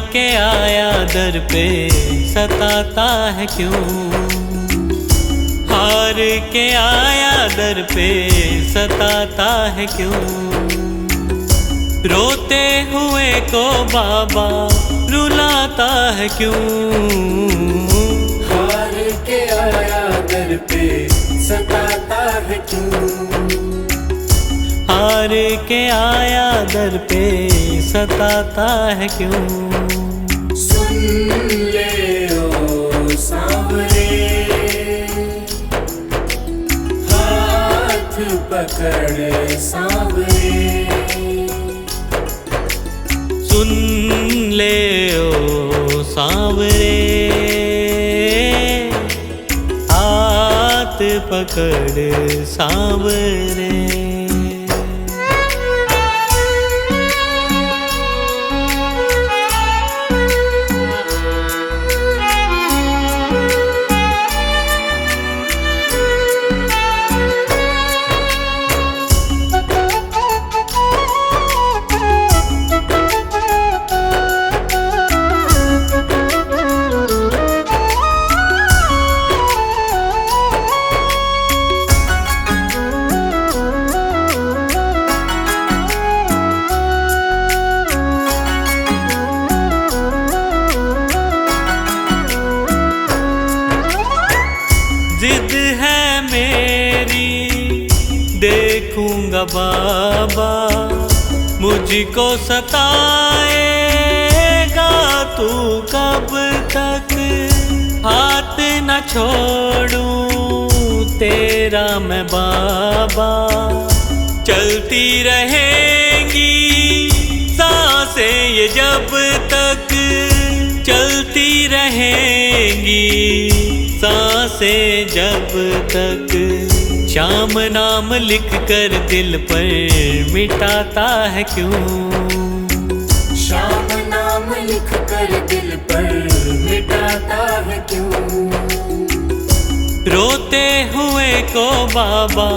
के आया दर पे सताता है क्यों, हार के आया दर पे सताता है क्यों। रोते हुए को बाबा रुलाता है क्यों, हार के आया दर पे सताता है क्यों। हार के आया दर पे सताता है क्यों। सुन ले ओ सांवरे, हाथ पकड़ सांवरे। सुन ले ओ सांवरे, हाथ पकड़ सांवरे। जिद है मेरी देखूंगा बाबा, मुझको सताएगा तू कब तक। हाथ न छोड़ूं तेरा मैं बाबा, चलती रहेंगी सांसें ये जब तक, चलती रहेंगी सांसें जब तक। श्याम नाम लिख कर दिल पर मिटाता है क्यों, श्याम नाम लिख कर दिल पर मिटाता है क्यों। रोते हुए को बाबा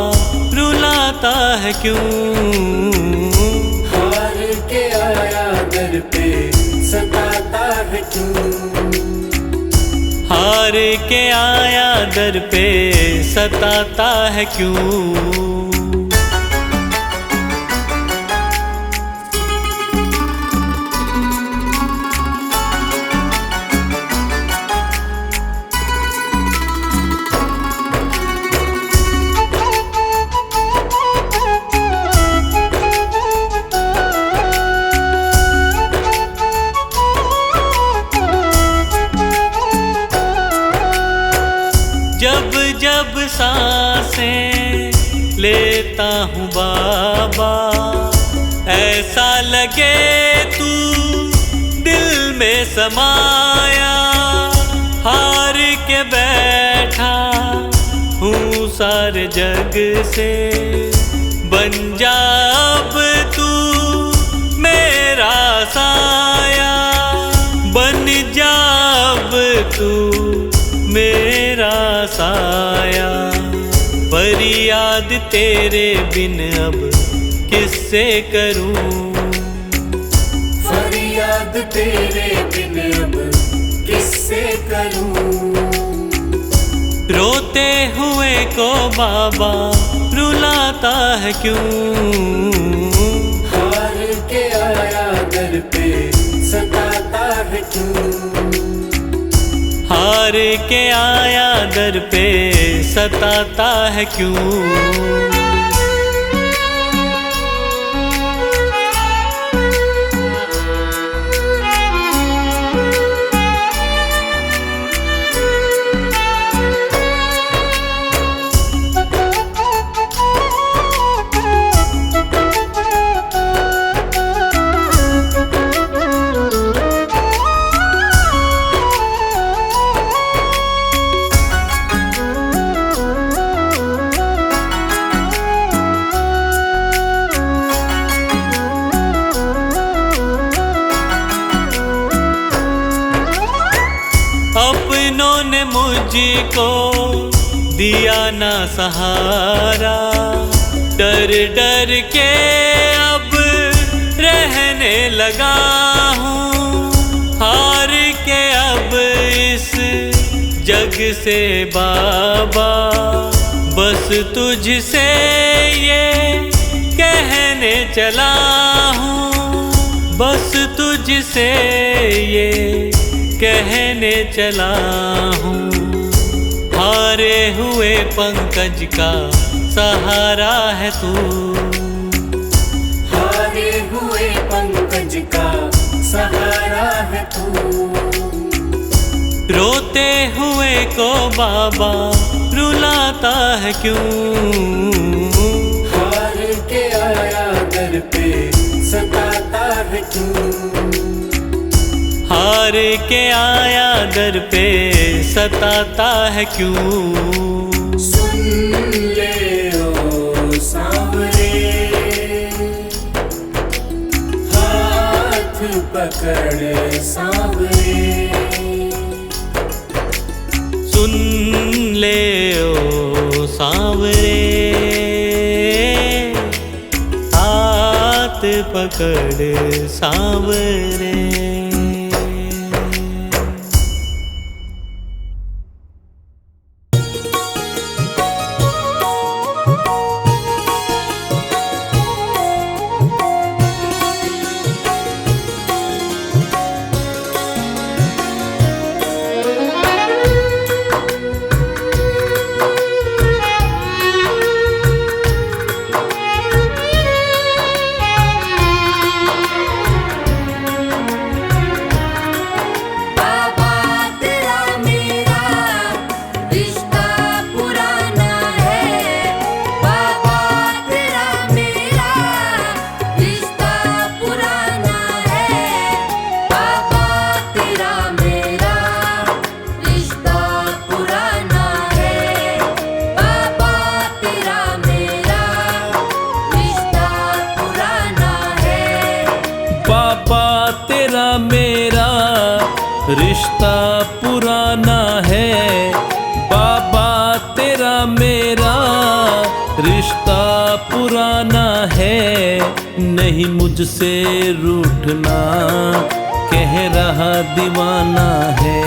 रुलाता है क्यों, हार के आया दर पे सताता है क्यों। हार के आया दर पे सताता है क्यों। जब जब सांसें लेता हूँ बाबा, ऐसा लगे तू दिल में समाया। हार के बैठा हूँ सारे जग से, बन जा अब तू मेरा साया। बन जा अब तू मेरा साया, फरियाद तेरे बिन अब किससे करूं, फरियाद तेरे बिन अब किससे करूं। रोते हुए को बाबा रुलाता है क्यों, हार के आया दर पे सताता है क्यों। हार के आया दर पे सताता है क्यों। अपनों ने मुझको दिया ना सहारा, डर डर के अब रहने लगा हूँ। जग से बाबा बस तुझसे ये कहने चला हूँ, बस तुझसे ये कहने चला हूँ। हारे हुए पंकज का सहारा है तू, हारे हुए पंकज का सहारा है तू। रोते हुए को बाबा रुलाता है क्यों? हार के आया दर पे सताता है क्यों? हार के आया दर पे सताता है क्यों? सुन ले ओ सांवरे, हाथ पकड़ सांवरे। सुन ले ओ सांवरे, हाथ पकड़ सांवरे। रिश्ता पुराना है बाबा, तेरा मेरा रिश्ता पुराना है। नहीं मुझसे रूठना कह रहा दीवाना है।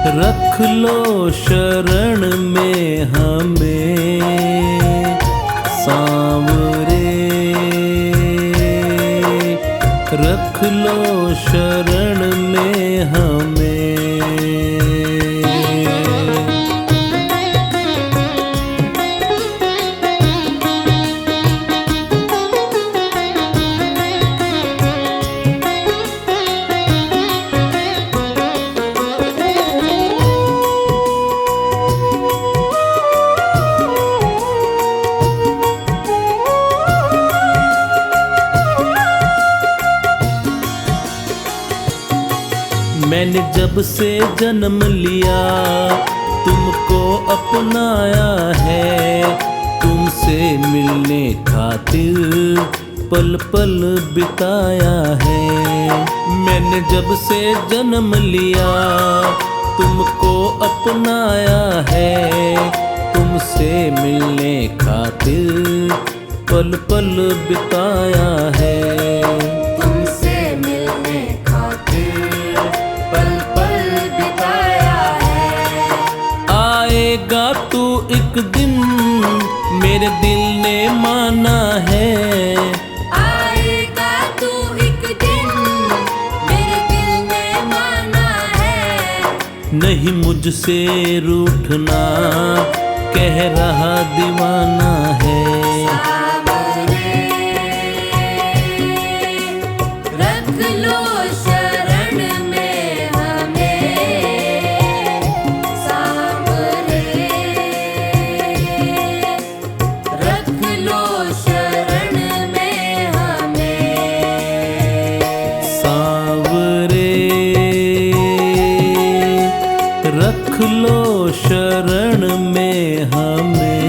रख लो शरण में हमें सांवरे, रख लो शरण में हमें। मैंने जब से जन्म लिया तुमको अपनाया है, तुमसे मिलने खातिर पल पल बिताया है। मैंने जब से जन्म लिया तुमको अपनाया है, तुमसे मिलने खातिर पल पल बिताया है। आएगा तू एक दिन मेरे दिल ने माना है, आएगा तू एक दिन मेरे दिल ने माना है। नहीं मुझसे रूठना कह रहा दीवाना है। रख लो शरण में हमें सांवरे, रख लो शरण में हमें सांवरे, रख लो शरण में हमें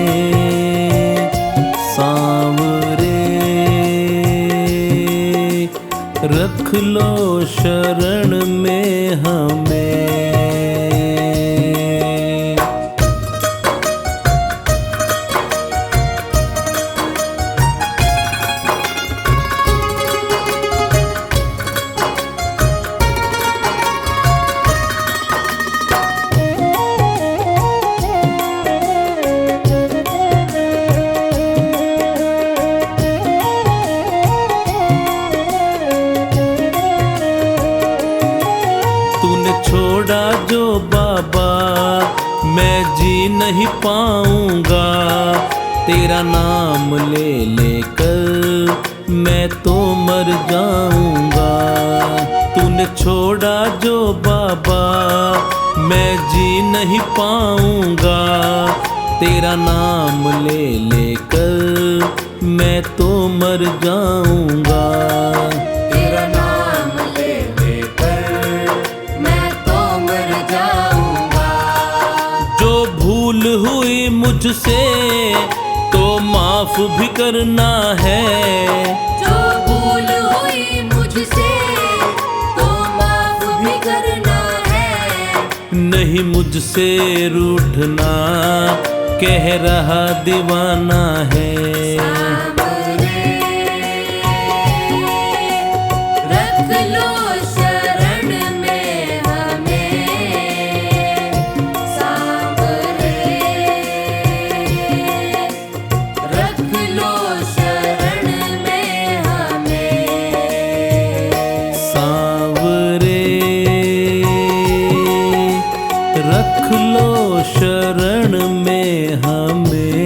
रख लो शरण में हमें। छोड़ा जो बाबा मैं जी नहीं पाऊंगा, तेरा नाम ले लेकर मैं तो मर जाऊंगा। तूने छोड़ा जो बाबा मैं जी नहीं पाऊंगा, तेरा नाम ले लेकर मैं तो मर जाऊंगा। तेरा नाम ले लेकर मैं तो मर जाऊंगा। जो भूल हुई मुझसे तो माफ भी करना है, जो भूल हुई मुझसे तो माफ भी करना है। नहीं मुझसे रूठना कह रहा दीवाना है। रख लो शरण में हमें सांवरे, रख लो शरण में हमें सांवरे, रख लो शरण में हमें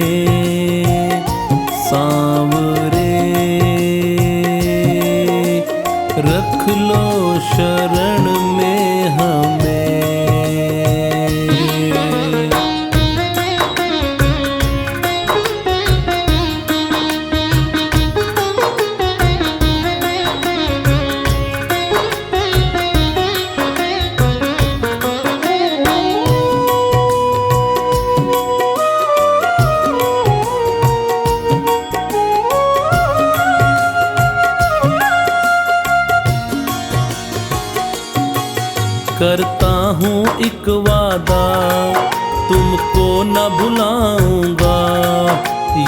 सांवरे, रख लो शरण में हमें। करता हूँ एक वादा तुमको न भुलाऊंगा,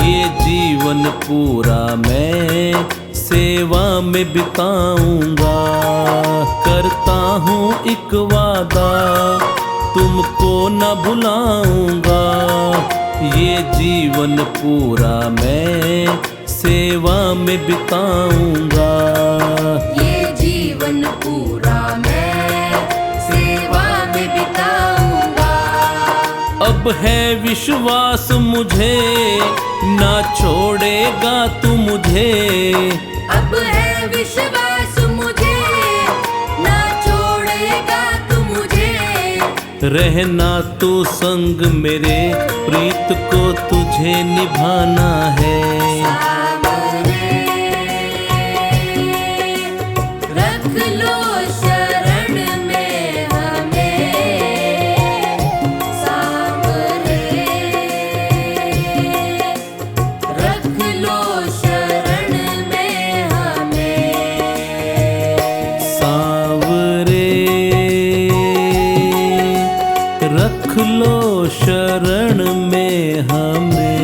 ये जीवन पूरा मैं सेवा में बिताऊंगा। करता हूँ एक वादा तुमको न भुलाऊंगा, ये जीवन पूरा मैं सेवा में बिताऊंगा। ये जीवन पूरा मैं सेवा में बिताऊंगा। अब है विश्वास मुझे ना छोड़ेगा तू मुझे, अब है विश्वास मुझे ना छोड़ेगा तू मुझे। रहना तू संग मेरे प्रीत को तुझे निभाना है। सांवरे, रख लो शरण में हमें सांवरे, रख लो शरण में हमें सांवरे, रख लो शरण में हमें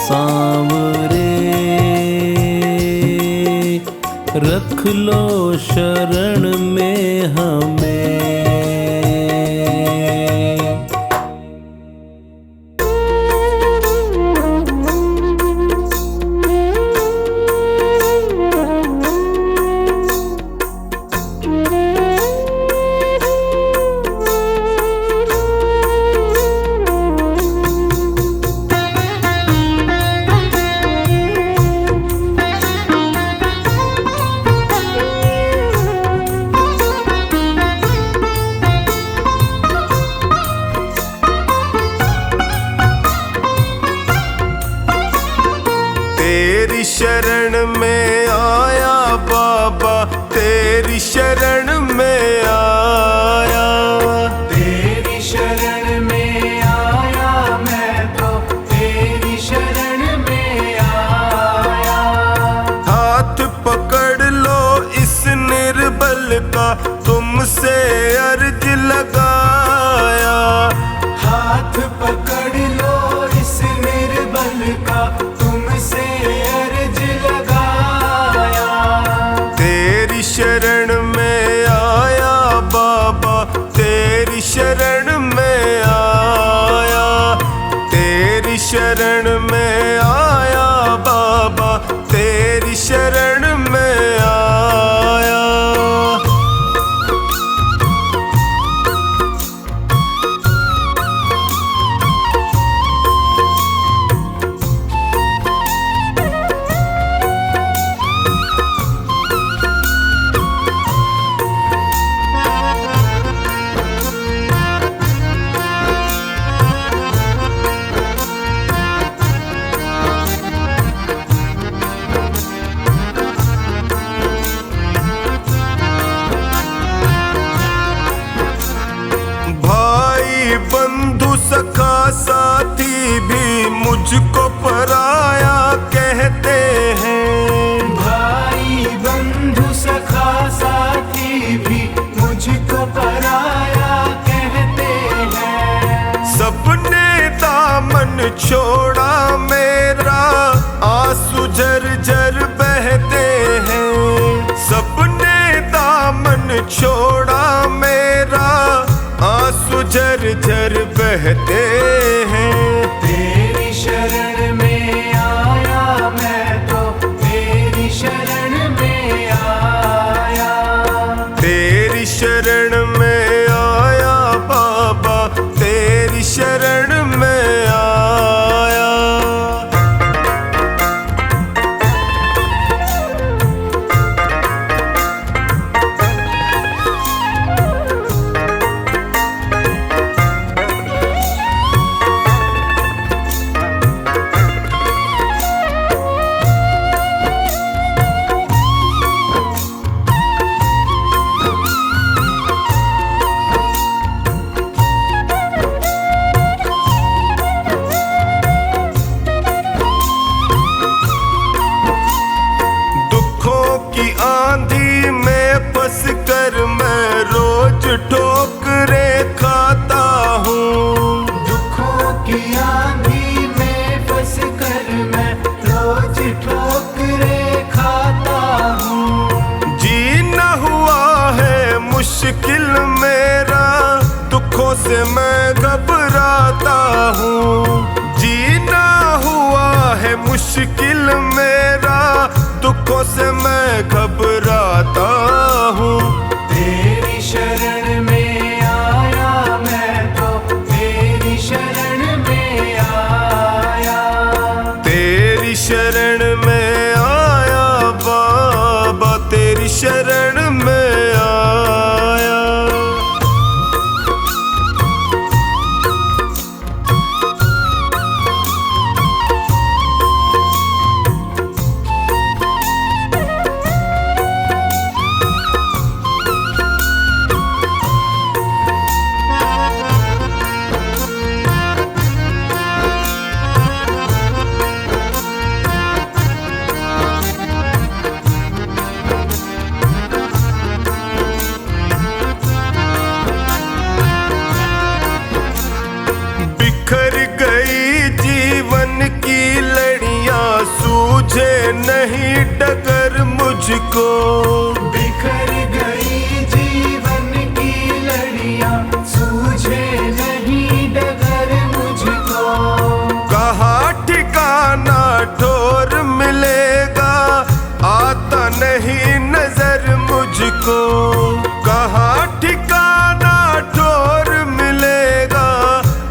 सांवरे, रख लो शरण में हमें। तेरी शरण में आया बाबा, तेरी शरण में आया, तेरी शरण में आया मैं तो तेरी शरण में आया। हाथ पकड़ तुमसे अर्ज लगाया। हाथ पकड़ लो इस निर्बल का, तुमसे अर्ज लगाया। तेरी शरण में आया बाबा, तेरी शरण में आया। तेरी शरण में आया बाबा, तेरी शरण में आया। भाई बंधु सखा साथी भी मुझको पराया कहते हैं। भाई बंधु सखा साथी भी मुझको पराया कहते हैं। सबने दामन छोड़ा मेरा, आंसू झरझर बहते हैं। सबने दामन छोड़ा मेरा, आंसू झरझर बहते हैं। तेरी शरण में आया मैं तो, तेरी शरण में आया। तेरी शरण में आया बाबा, तेरी शरण में आया। आंधी में फंस कर मैं रोज ठोकरे खाता हूँ। दुखों की आंधी में फंस कर मैं रोज ठोकरे खाता हूँ। जीना हुआ है मुश्किल मेरा, दुखों से मैं घबराता हूँ। जीना हुआ है मुश्किल मेरा, दुखों से मैं घबराता हूँ। तेरी शरण में आया मैं तो, तेरी शरण में आया। तेरी शरण में आया बाबा, तेरी शरण में आया। बिखर गई जीवन की लड़ियां, सूझे नहीं डगर मुझको। बिखर गई जीवन की लड़ियां, सूझे नहीं डगर मुझको। कहाँ ठिकाना ठोर मिलेगा, आता नहीं नजर मुझको। कहाँ ठिकाना ठोर मिलेगा,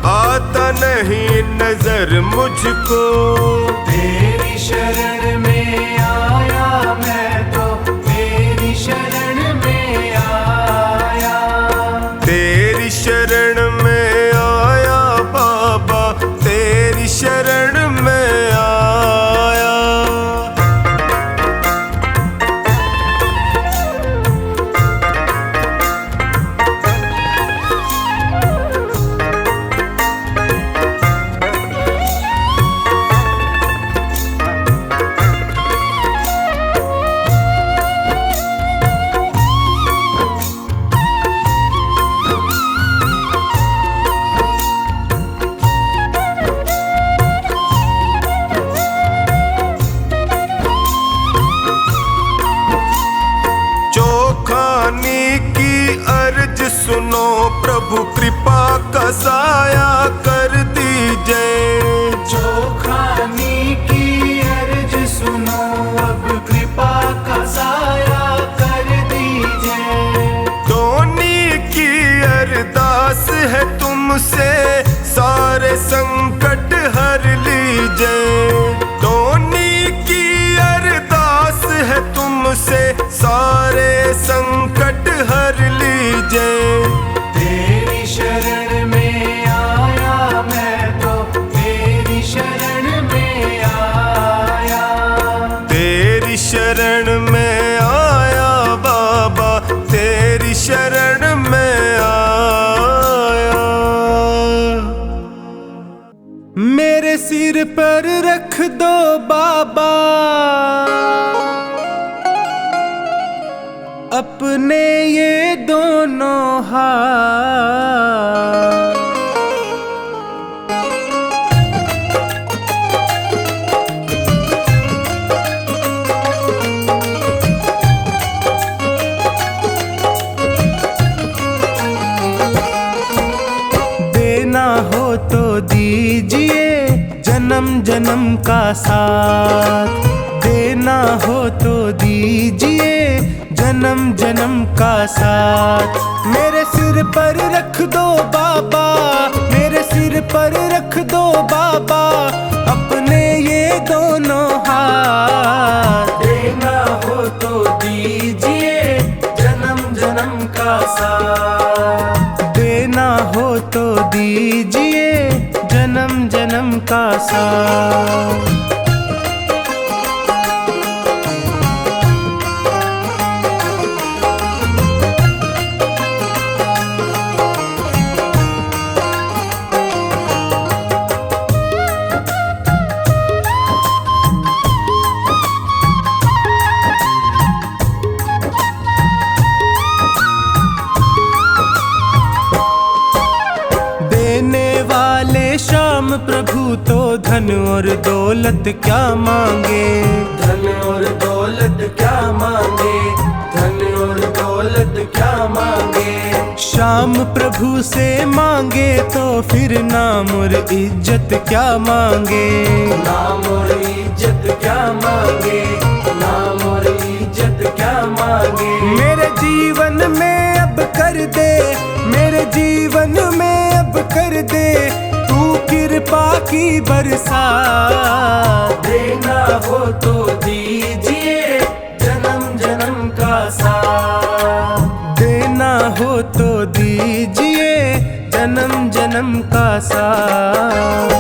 आता नहीं नजर मुझको। तेरी शरण में आया मैं तो, तेरी शरण में आया। तेरी शरण में आया बाबा, तेरी शरण में आया। साया कर दीजिए। जो खानी की अर्ज सुनो अब कृपा का साया कर दीजिए। धोनी की अरदास है तुमसे सारे संकट हर लीजिए। धोनी की अरदास है तुमसे सारे संकट हर लीजिए। तेरी शरण में आया मैं तो तेरी शरण में आया। तेरी शरण में आया बाबा तेरी शरण में आया। मेरे सिर पर रख दो बाबा अपने ये दोनों हाथ। देना हो तो दीजिए जन्म जन्म का साथ। देना हो तो दीजिए जन्म जन्म का साथ। मेरे सिर पर रख दो बाबा मेरे सिर पर रख दो बाबा अपने ये दोनों हाथ। देना हो तो दीजिए जन्म जन्म का साथ। देना हो तो दीजिए जन्म जन्म का साथ। श्याम प्रभु तो धन और दौलत क्या मांगे। धन और दौलत क्या मांगे। धन और दौलत क्या मांगे। श्याम प्रभु से मांगे तो फिर नाम और इज्जत क्या मांगे। नाम और इज्जत क्या मांगे। नाम और इज्जत क्या मांगे। मेरे जीवन में अब कर दे मेरे जीवन में अब कर दे तू कृपा की बरसात। देना हो तो दीजिए जन्म जन्म का साथ। देना हो तो दीजिए जन्म जन्म का साथ।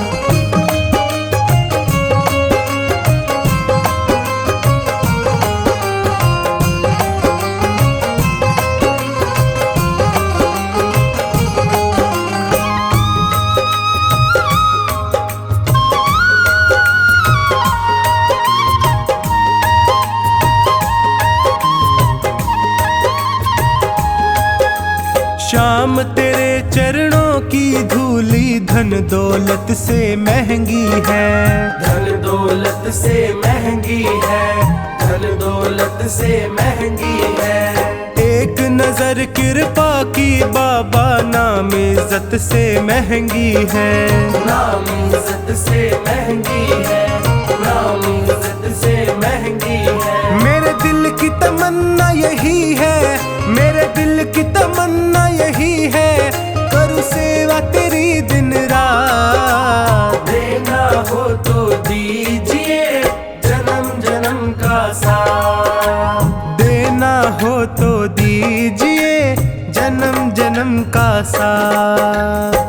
श्याम तेरे चरणों की धूली धन दौलत से महंगी है। धन दौलत से महंगी है। धन दौलत से महंगी है। एक नजर कृपा की बाबा नाम इज्जत से महंगी है। नाम इज्जत से महंगी है। नाम इज्जत से महंगी है। मेरे दिल की तमन्ना यही है मेरे दिल की तमन्ना यही है करूँ सेवा तेरी दिन रात। देना हो तो दीजिए जन्म जन्म का साथ। देना हो तो दीजिए जन्म जन्म का साथ।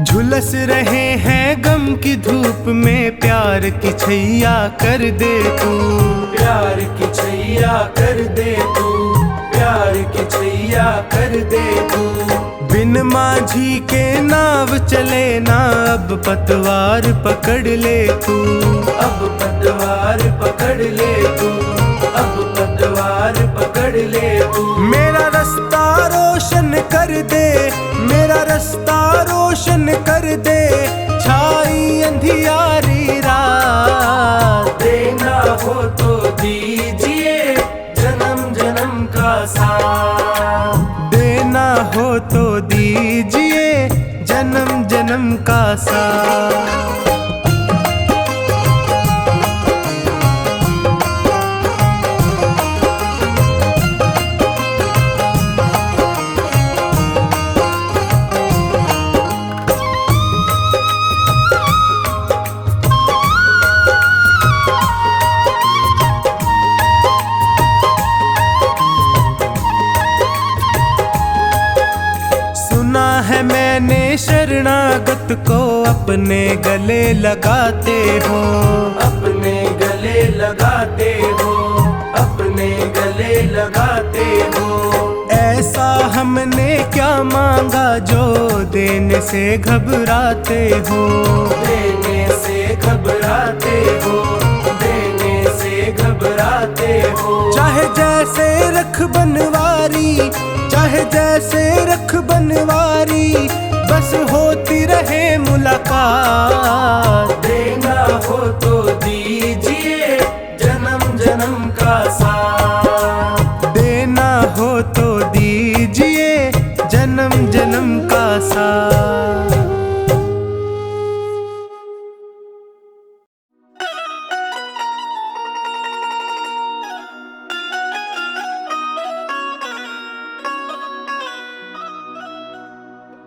झुलस रहे हैं गम की धूप में प्यार की छैया कर दे तू। प्यार की छैया कर दे तू। प्यार की छैया कर दे तू। बिन बिन माझी के नाव चले ना, अब पतवार पकड़ ले तू। अब पतवार पकड़ ले तू, अब पतवार पकड़ ले तू। मेरा रास्ता रोशन कर दे, मेरा रास्ता रोशन कर दे, छाई अंधियारी रात। देना हो तो दीजिए जन्म जन्म का साथ। देना हो तो दीजिए जन्म जन्म का साथ। है मैंने शरणागत को अपने गले लगाते हो। अपने गले लगाते हो, अपने गले लगाते हो। ऐसा हमने क्या मांगा जो देने से घबराते हो। देने से घबराते हो, देने से घबराते हो। चाहे जैसे रख बनवारी, चाहे जैसे रख बनवारी, बस होती रहे मुलाकात। देना हो तो दीजिए जन्म जन्म का साथ। देना हो तो दीजिए जन्म जन्म का साथ।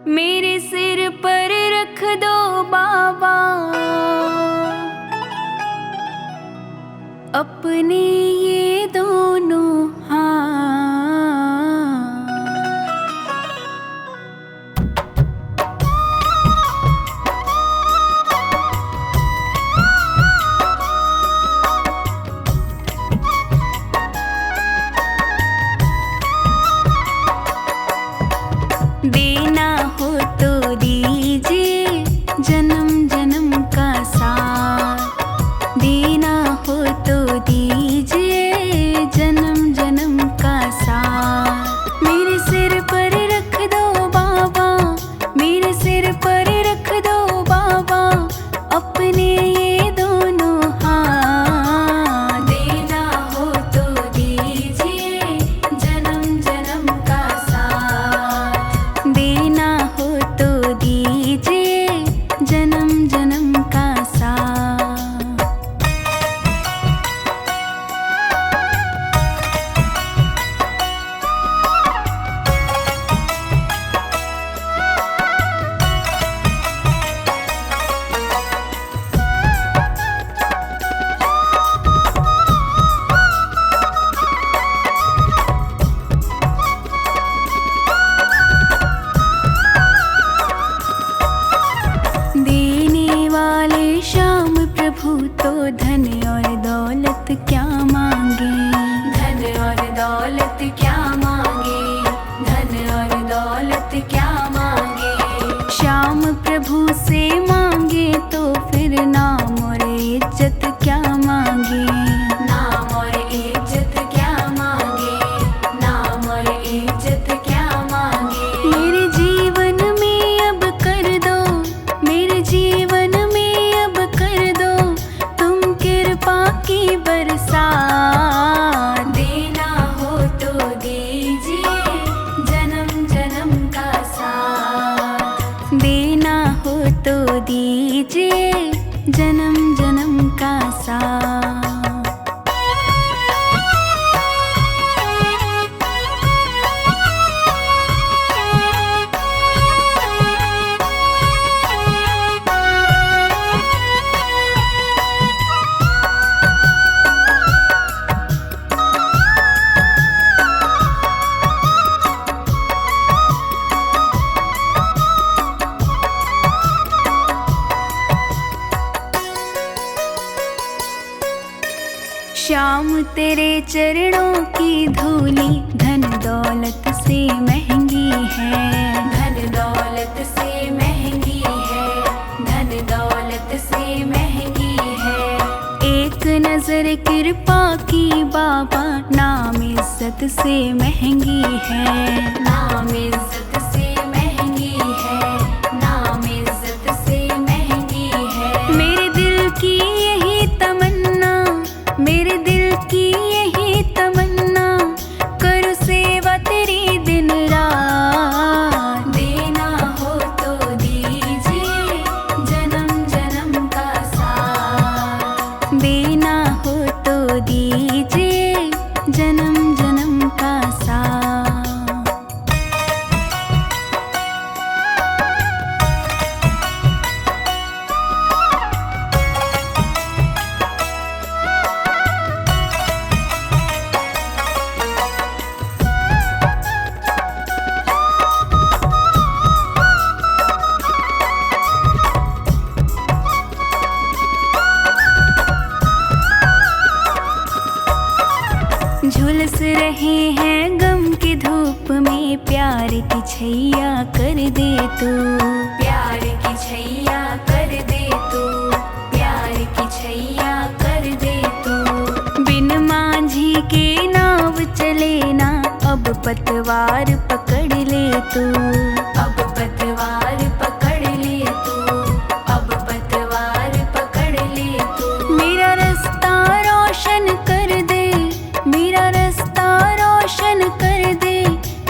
मेरे सिर पर रख दो बाबा अपने ये दोनों हाथ। देना हो तो दीजिए जन्म जन्म का साथ। देना हो तो दीजिए जन्म जन्म का साथ। मेरे सिर पर रख दो बाबा, मेरे सिर पर रख दो बाबा अपने ये दोनों हाथ। देना हो तो दीजिए जन्म जन्म का साथ। देना हो तो दीजिए जन्म जन्म का साथ। देने वाले श्याम प्रभु तो धन और दौलत क्या मांगे। धन और दौलत क्या मांगे, धन और दौलत क्या मांगे। श्याम प्रभु से मांगे तो फिर नाम और इज्जत क्या मांगे। नाम और इज्जत क्या मांगे, नाम और इज्जत क्या मांगे। मेरे जीवन में अब कर दो, मेरे जीवन में अब कर दो तुम कृपा की बरसात। देना हो तो दीजिए जन्म जन्म का साथ। देना हो तो दीजिए जन्म जन्म का साथ। श्याम तेरे चरणों की धूली धन दौलत से महंगी है। धन कृपा की बाबा, नाम इज्जत से महंगी है। नाम इज्जत से महंगी है, नाम इज्जत से महंगी है। मेरे दिल की यही तमन्ना, मेरे दिल की यही तमन्ना, करूँ सेवा तेरी दिन रात। देना हो तो दीजिए जन्म जन्म का साथ, देना हो तो दीजिए जन्म जन्म का साथ। झुलस रहे हैं गम की धूप में, प्यार की छैया कर दे तू, प्यार की छैया कर दे तू, प्यार की छैया कर दे तू। बिन मांझी के नाव चले ना, अब पतवार पकड़ ले तू, अब पतवार पकड़ ले तू, अब पतवार पकड़ ले तू। मेरा रास्ता रोशन कर दे, मेरा रास्ता रोशन कर दे,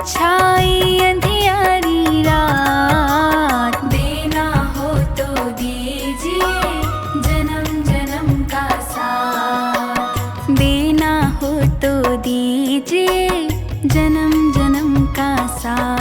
छाई अंधियारी रात। देना हो तो दीजिए जन्म जन्म का साथ, देना हो तो दीजिए जन्म जन्म का साथ।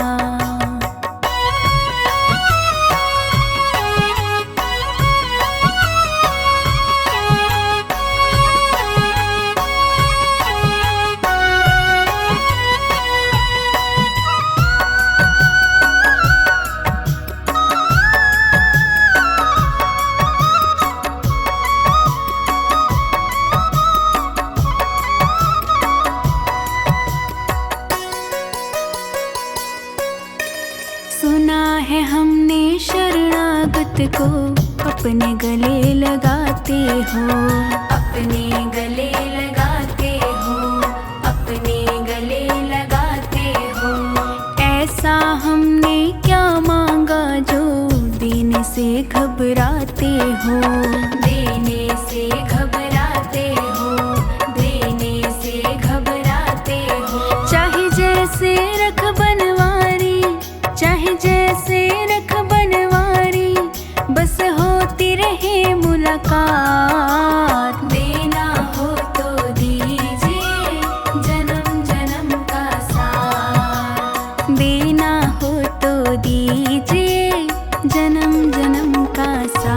सुना है हमने शरणागत को अपने गले लगाते हो, अपने गले लगाते हो, अपने गले लगाते हो। ऐसा हमने क्या मांगा जो देने से घबराते हो, देने से घबराते हो, देने से घबराते हो। चाहे जैसे रख बनवारी, चाहे जैसे रख बनवारी, बस होती रहे मुलाकात। देना हो तो दीजिए जन्म जन्म का साथ, देना हो तो दीजिए जन्म जन्म का साथ।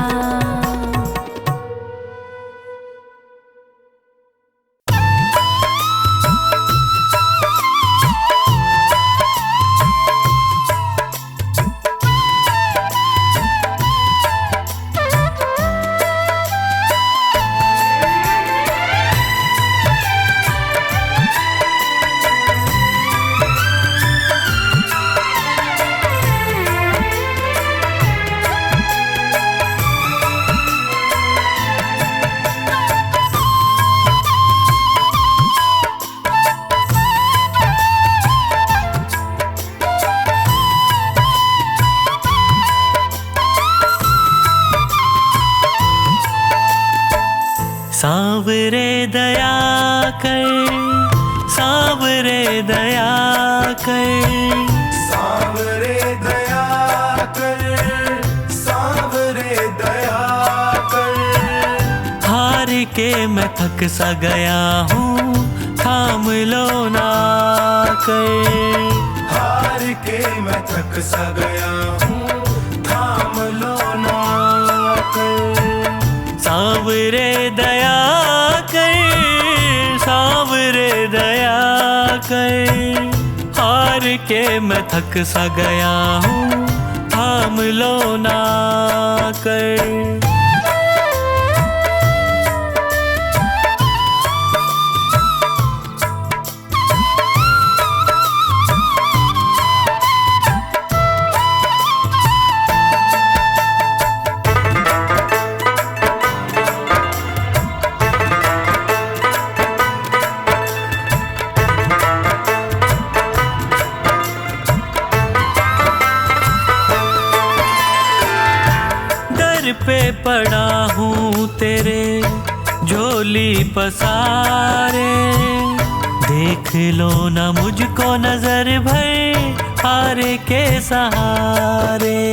सांवरे दया कर, सांवरे दया कर, सांवरे दया कर, सांवरे दया कर। हार के मैं थक सा गया हूँ, थाम लो ना कर। हार के मैं थक सा गया हूँ, थाम लो ना कर। सांवरे दया कर, सांवरे दया कर। हार के मैं थक सा गया हूँ, थाम लो ना कर। पे पड़ा हूँ तेरे झोली पसारे, देख लो ना मुझको नजर भर हारे के सहारे।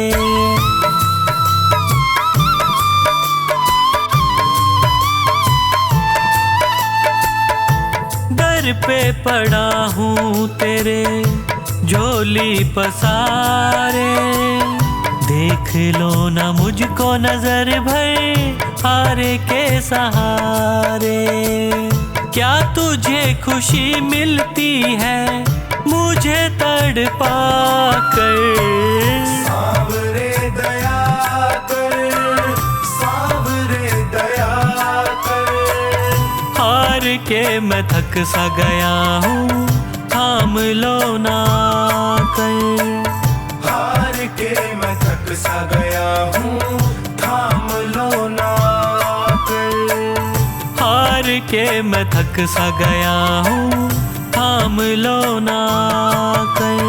दर पे पड़ा हूँ तेरे झोली पसारे, देख लो ना मुझको नजर भर हारे के सहारे। क्या तुझे खुशी मिलती है मुझे तड़पा कर? सावरे दया कर, सावरे दया कर। हार के मैं थक सा गया हूँ, थाम लो ना कर। हार के मैं थक सा गया हूँ, थाम लो ना कर। हार के मैं थक सा गया हूँ, थाम लो ना कर।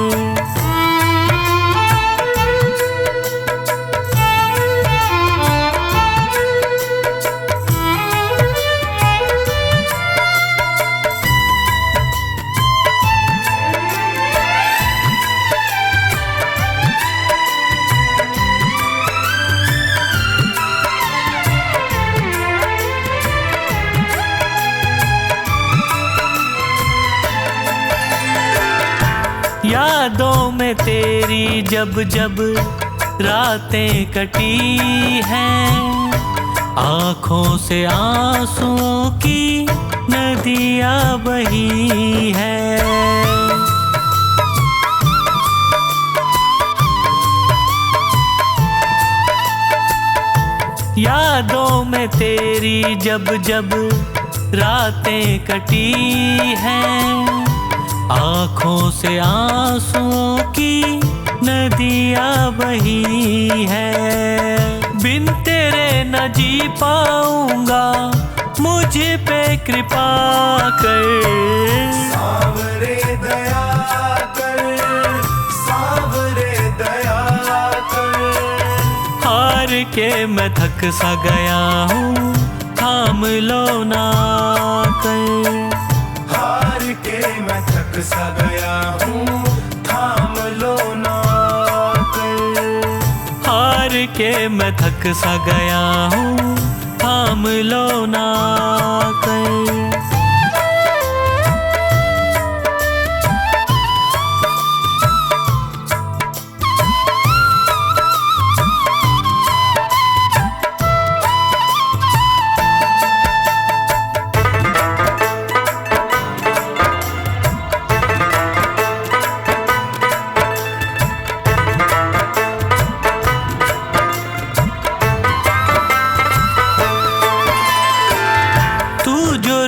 यादों में तेरी जब जब रातें कटी हैं, आँखों से आंसुओं की नदियाँ बही हैं। यादों में तेरी जब जब रातें कटी हैं, आँखों से आंसुओं की नदियाँ बही है। बिन तेरे न जी पाऊंगा, मुझ पे कृपा कर। सावरे दया कर, सावरे दया कर। हार के मैं थक सा गया हूँ, थाम लो ना कर। हार के मैं थक सा गया हूँ, थाम लो ना कर। हार के मैं थक सा गया हूँ, थाम लो ना कर।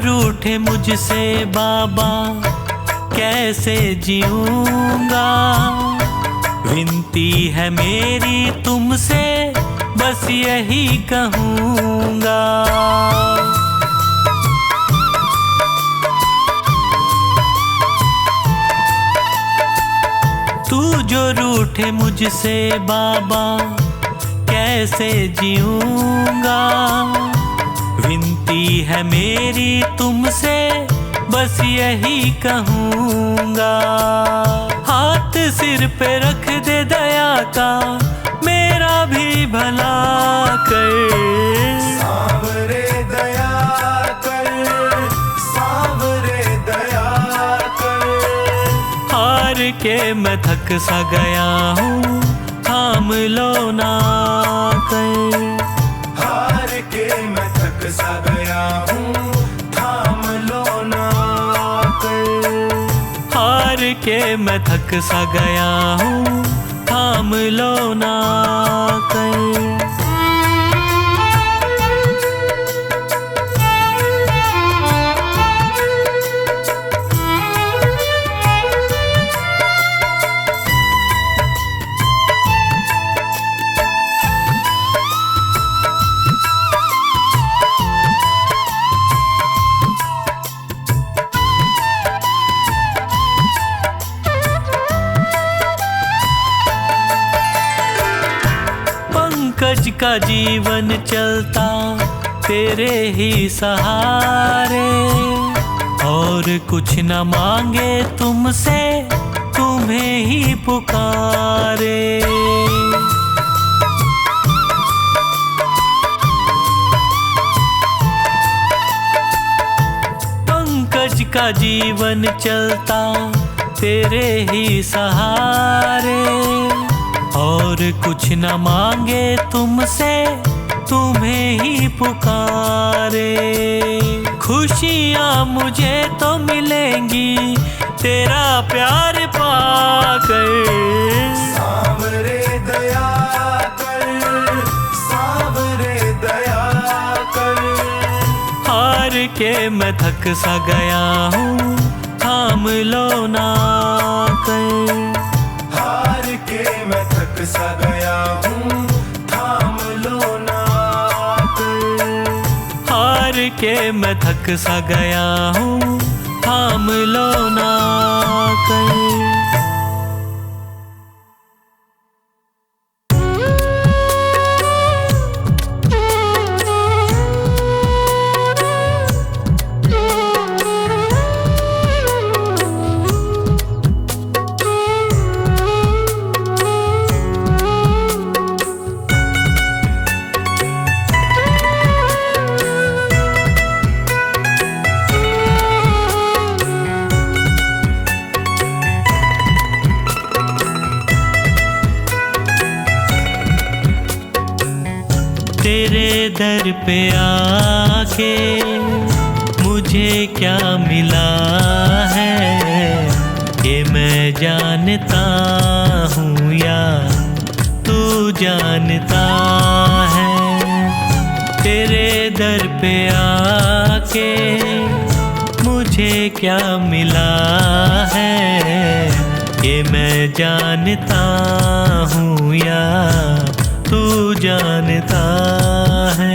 रूठे मुझसे बाबा कैसे जीऊंगा, विनती है मेरी तुमसे बस यही कहूँगा। तू जो रूठे मुझसे बाबा कैसे जीऊंगा, विनती है मेरी तुमसे बस यही कहूँगा। हाथ सिर पे रख दे दया का, मेरा भी भला कर। सावरे दया कर, सावरे दया कर। हार के मैं थक सा गया हूँ, थाम लो ना कर। हार के मैं थक सा गया हूँ, थाम लो ना कर। हार के मैं थक सा गया हूँ, थाम लो ना कर। पंकज का जीवन चलता तेरे ही सहारे, और कुछ न मांगे तुमसे, तुम्हें ही पुकारे। पंकज का जीवन चलता तेरे ही सहारे, और कुछ न मांगे तुमसे, तुम्हें ही पुकारे। खुशियाँ मुझे तो मिलेंगी तेरा प्यार पाकर। सांवरे दया कर, सांवरे दया कर। हार के मैं थक सा गया हूँ, थाम लो ना कर। हार के मैं थक सा गया हूँ, थाम लो ना कर। हार के मैं थक सा गया हूँ, थाम लो ना कर। तेरे दर पे आके मुझे क्या मिला है, ये मैं जानता हूँ या तू जानता है। तेरे दर पे आके मुझे क्या मिला है, ये मैं जानता हूँ या तू जानता है।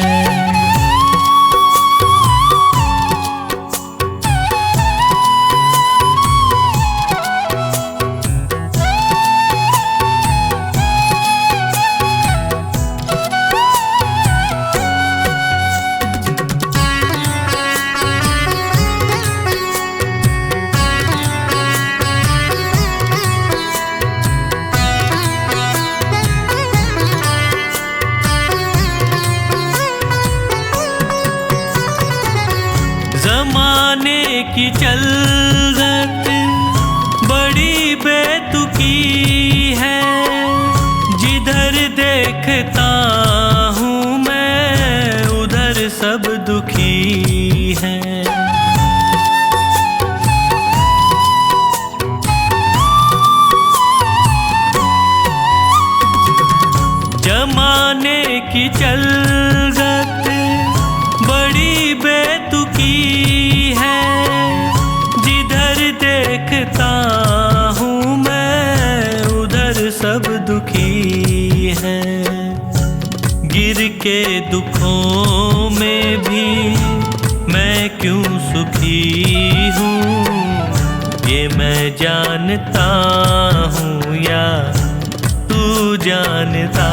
ज़माने की चलत बड़ी बेतुकी है, जिधर देखता हूँ मैं उधर सब दुखी हैं। ज़माने की चलत बड़ी बेतुकी है, जिधर देखता हूँ मैं उधर सब दुखी हैं। गिर के दुखों में भी मैं क्यों सुखी हूँ, ये मैं जानता हूँ या तू जानता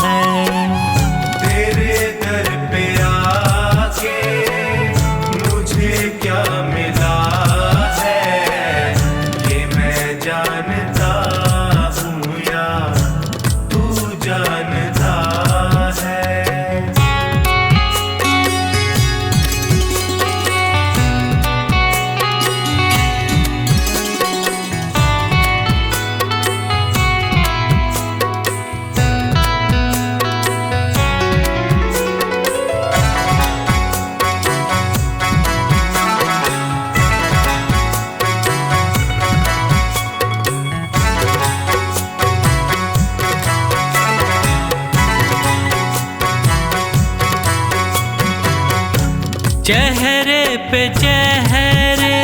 है। तेरे दर पे आके मुझे क्या मिला है, ये मैं जानता हूँ या तू जानता है। चेहरे पे चेहरे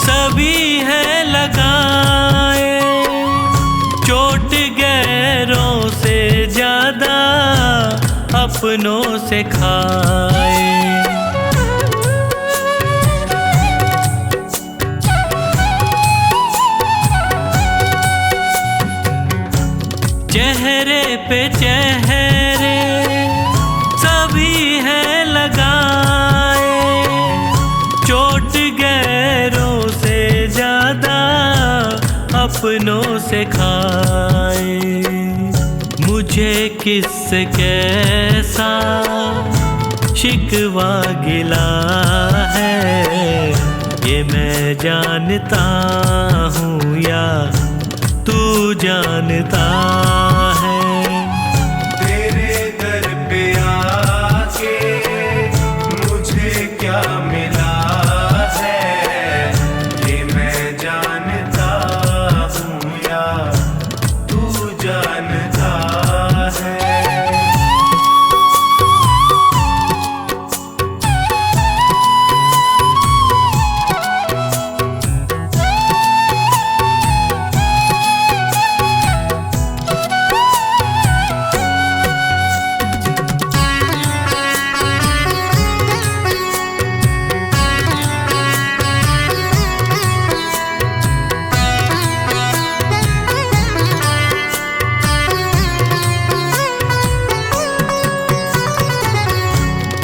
सभी हैं लगाए, चोट गैरों से ज्यादा अपनों से खाए। चेहरे पे चेहरे सभी है लगाए, चोट गैरों से ज्यादा अपनों से खाए। मुझे किससे कैसा शिकवा गिला है, ये मैं जानता हूँ या तू जानता है। तेरे दर पे आके मुझे क्या मिला है, ये मैं जानता हूँ या तू जानता है।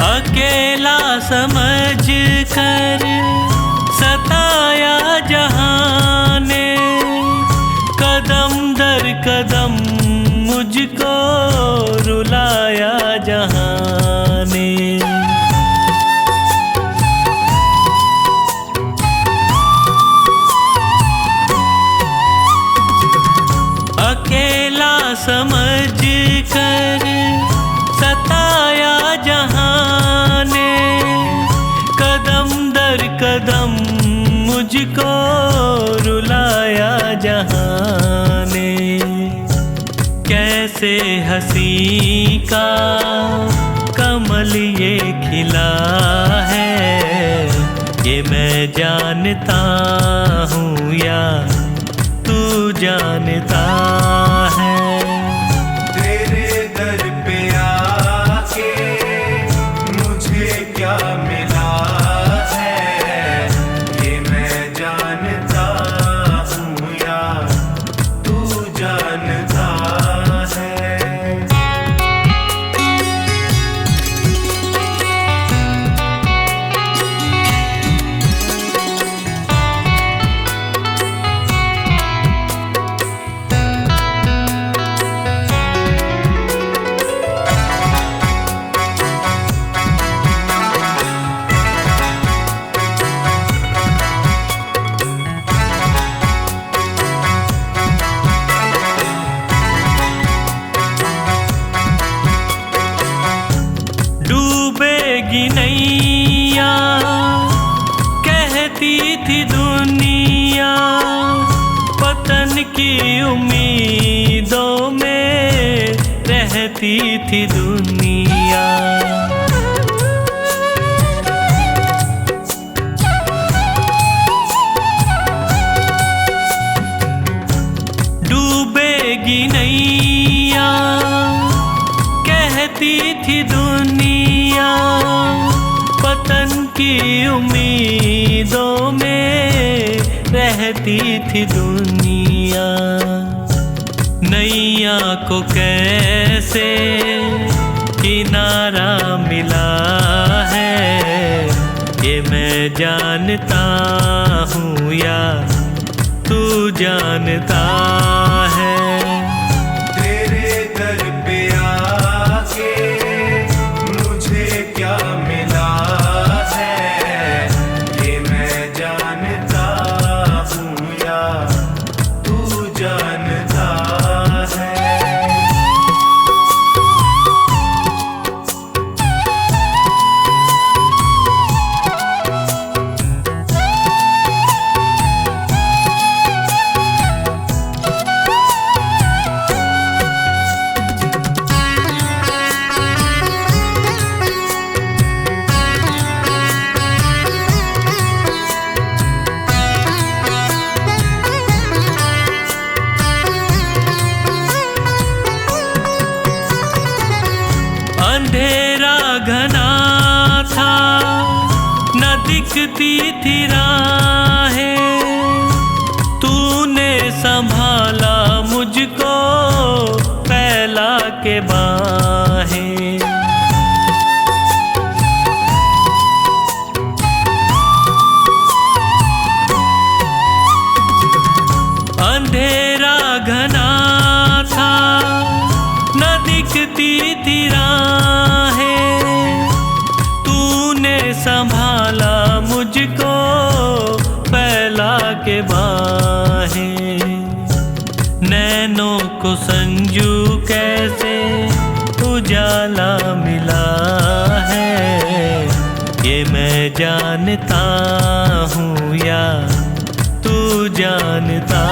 अकेला समझ कर सताया जहां ने, कदम दर कदम मुझको रुलाया जहां ने। अकेला समझ कर सताया जहां ने, कदम दर कदम मुझको रुलाया जहां ने। कैसे हंसी का कमल ये खिला है, ये मैं जानता हूँ या तू जानता है। तेरे दर पे आके मुझे क्या मिला है, ये मैं जानता हूँ या तू जानता है। डूबेगी नैया कहती थी दुनिया, पतन की उम्मीदों में रहती थी दुनिया। डूबेगी नैया कहती थी दुनिया, पतन की उम्मीदों में रहती थी दुनिया। नैया को कैसे किनारा मिला है, ये मैं जानता हूँ या तू जानता है। तेरे दर पे आके मुझे क्या मिला है, ये मैं जानता हूँ या तू जानता है। अंधेरा घना था न दिखती थी राहें, तूने संभाला मुझको के बाहें। अंधेरा घना था, न दिखती थी राहें, तूने संभाला मुझको फैला के बाहें। नैनों को संजू कैसे उजाला मिला है, ये मैं जानता हूँ या तू जानता